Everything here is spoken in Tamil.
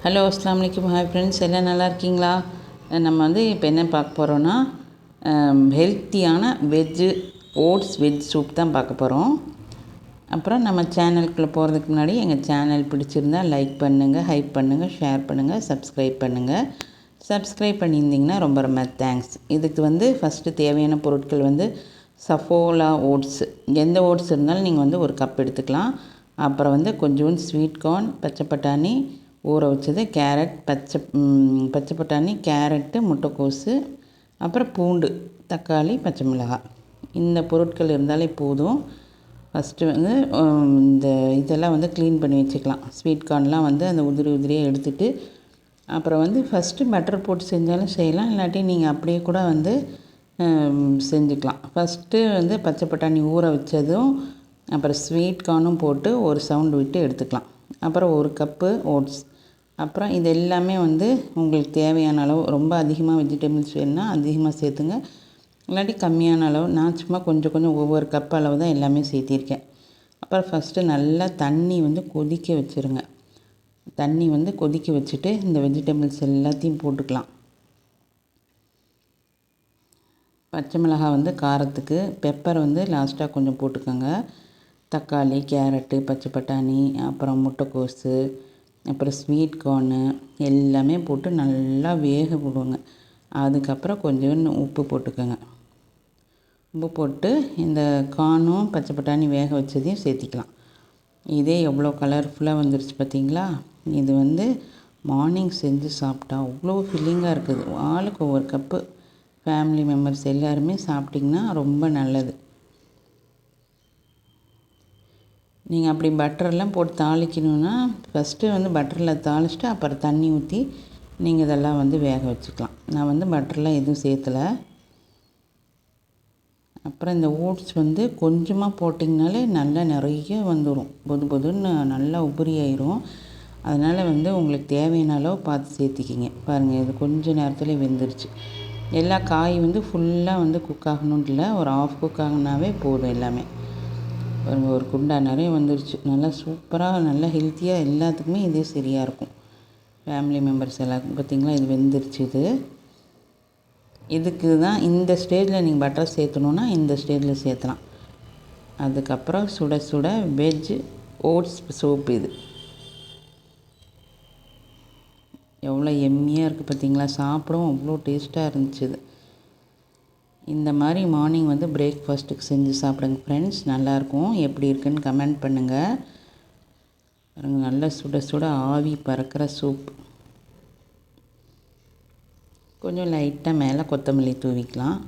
ஹலோ அஸ்ஸலாமு அலைக்கும். ஹாய் ஃப்ரெண்ட்ஸ், எல்லாம் நல்லா இருக்கீங்களா? நம்ம வந்து இப்போ என்ன பார்க்க போகிறோன்னா ஹெல்த்தியான ஓட்ஸ் வெஜ் சூப் தான் பார்க்க போகிறோம். அப்புறம் நம்ம சேனலுக்குள்ளே போகிறதுக்கு முன்னாடி எங்கள் சேனல் பிடிச்சிருந்தா லைக் பண்ணுங்கள், ஹைப் பண்ணுங்கள், ஷேர் பண்ணுங்கள், சப்ஸ்கிரைப் பண்ணுங்கள். சப்ஸ்கிரைப் பண்ணியிருந்தீங்கன்னா ரொம்ப ரொம்ப தேங்க்ஸ். இதுக்கு வந்து ஃபஸ்ட்டு தேவையான பொருட்கள் வந்து சஃபோலா ஓட்ஸ். எந்த ஓட்ஸ் இருந்தாலும் நீங்கள் வந்து ஒரு கப் எடுத்துக்கலாம். அப்புறம் வந்து கொஞ்சோண்டு ஸ்வீட் கார்ன், பச்சை பட்டாணி ஊற வச்சது, கேரட், பச்சை பட்டாணி, கேரட்டு, முட்டைக்கோஸு, அப்புறம் பூண்டு, தக்காளி, பச்சை மிளகாய். இந்த பொருட்கள் இருந்தாலே போதும். ஃபஸ்ட்டு வந்து இந்த இதெல்லாம் வந்து க்ளீன் பண்ணி வச்சுக்கலாம். ஸ்வீட் கார்ன்லாம் வந்து அந்த உதிரியாக எடுத்துகிட்டு, அப்புறம் வந்து ஃபஸ்ட்டு பட்டர் போட்டு செஞ்சாலும் செய்யலாம், இல்லாட்டி நீங்கள் அப்படியே கூட வந்து செஞ்சுக்கலாம். ஃபஸ்ட்டு வந்து பச்சை பட்டாணி ஊற வச்சதும் அப்புறம் ஸ்வீட் கார்னும் போட்டு ஒரு சவுண்டு விட்டு எடுத்துக்கலாம். அப்புறம் ஒரு கப்பு ஓட்ஸ். அப்புறம் இது எல்லாமே வந்து உங்களுக்கு தேவையான அளவு. ரொம்ப அதிகமாக வெஜிடபிள்ஸ் வேணும்னா அதிகமாக சேர்த்துங்க, இல்லாட்டி கம்மியான அளவு. நான் சும்மா கொஞ்சம் ஒவ்வொரு கப் அளவு தான் எல்லாமே சேர்த்திருக்கேன். அப்புறம் ஃபஸ்ட்டு நல்லா தண்ணி வந்து கொதிக்க வச்சுருங்க. தண்ணி வந்து கொதிக்க வச்சுட்டு இந்த வெஜிடபிள்ஸ் எல்லாத்தையும் போட்டுக்கலாம். பச்சை மிளகாய் வந்து காரத்துக்கு, பெப்பர் வந்து லாஸ்ட்டாக கொஞ்சம் போட்டுக்கோங்க. தக்காளி, கேரட்டு, பச்சை பட்டாணி, அப்புறம் முட்டைக்கோஸு, அப்புறம் ஸ்வீட் கார்னு எல்லாமே போட்டு நல்லா வேக விடுங்க. அதுக்கப்புறம் கொஞ்சோண்டு உப்பு போட்டுக்கோங்க. உப்பு போட்டு இந்த கார்னும் பச்சை பட்டாணி வேக வச்சதையும் சேர்த்திக்கலாம். இதே எவ்வளோ கலர்ஃபுல்லாக வந்துருச்சு பார்த்தீங்களா? இது வந்து மார்னிங் செஞ்சு சாப்பிட்டா அவ்வளோ ஃபில்லிங்காக இருக்குது. ஆளுக்கு ஒவ்வொரு கப்பு ஃபேமிலி மெம்பர்ஸ் எல்லாருமே சாப்பிட்டிங்கன்னா ரொம்ப நல்லது. நீங்கள் அப்படி பட்டரெல்லாம் போட்டு தாளிக்கணுன்னா ஃபஸ்ட்டு வந்து பட்டரில் தாளிச்சிட்டு அப்புறம் தண்ணி ஊற்றி நீங்கள் இதெல்லாம் வந்து வேக வச்சுக்கலாம். நான் வந்து பட்டரெலாம் எதுவும் சேர்த்தலை. அப்புறம் இந்த ஓட்ஸ் வந்து கொஞ்சமாக போட்டிங்கனாலே நல்லா நிறைய வந்துடும். பொதுன்னு நல்லா உபரி ஆயிரும். அதனால் வந்து உங்களுக்கு தேவையான அளவு பார்த்து சேர்த்திக்கிங்க. பாருங்கள், இது கொஞ்சம் நேரத்தில் வெந்துருச்சு. எல்லா காய் வந்து ஃபுல்லாக வந்து குக் ஆகணுன்ட்டு இல்லை, ஒரு ஆஃப் குக் ஆகினாவே போதும் எல்லாமே. ஒரு குண்டா நிறைய வந்துருச்சு. நல்லா சூப்பராக, நல்லா ஹெல்த்தியாக, எல்லாத்துக்குமே இதே சரியாக இருக்கும். ஃபேமிலி மெம்பர்ஸ் எல்லாருக்கும் பார்த்திங்களா, இது வெந்துருச்சு. இதுக்கு தான் இந்த ஸ்டேஜில் நீங்கள் பட்டர் சேர்த்தணுன்னா இந்த ஸ்டேஜில் சேர்த்தலாம். அதுக்கப்புறம் சுட சுட வெஜ் ஓட்ஸ் சூப். இது எவ்வளோ எம்மியாக இருக்குது பார்த்திங்களா? சாப்பிடவும் அவ்வளோ டேஸ்ட்டாக இருந்துச்சு. இது இந்த மாதிரி மார்னிங் வந்து பிரேக்ஃபாஸ்ட்டுக்கு செஞ்சு சாப்பிடுங்க ஃப்ரெண்ட்ஸ், நல்லாயிருக்கும். எப்படி இருக்குன்னு கமெண்ட் பண்ணுங்கள். பாருங்கள், நல்லா சுட சுட ஆவி பறக்கிற சூப். கொஞ்சம் லைட்டாக மேலே கொத்தமல்லி தூவிக்கலாம்.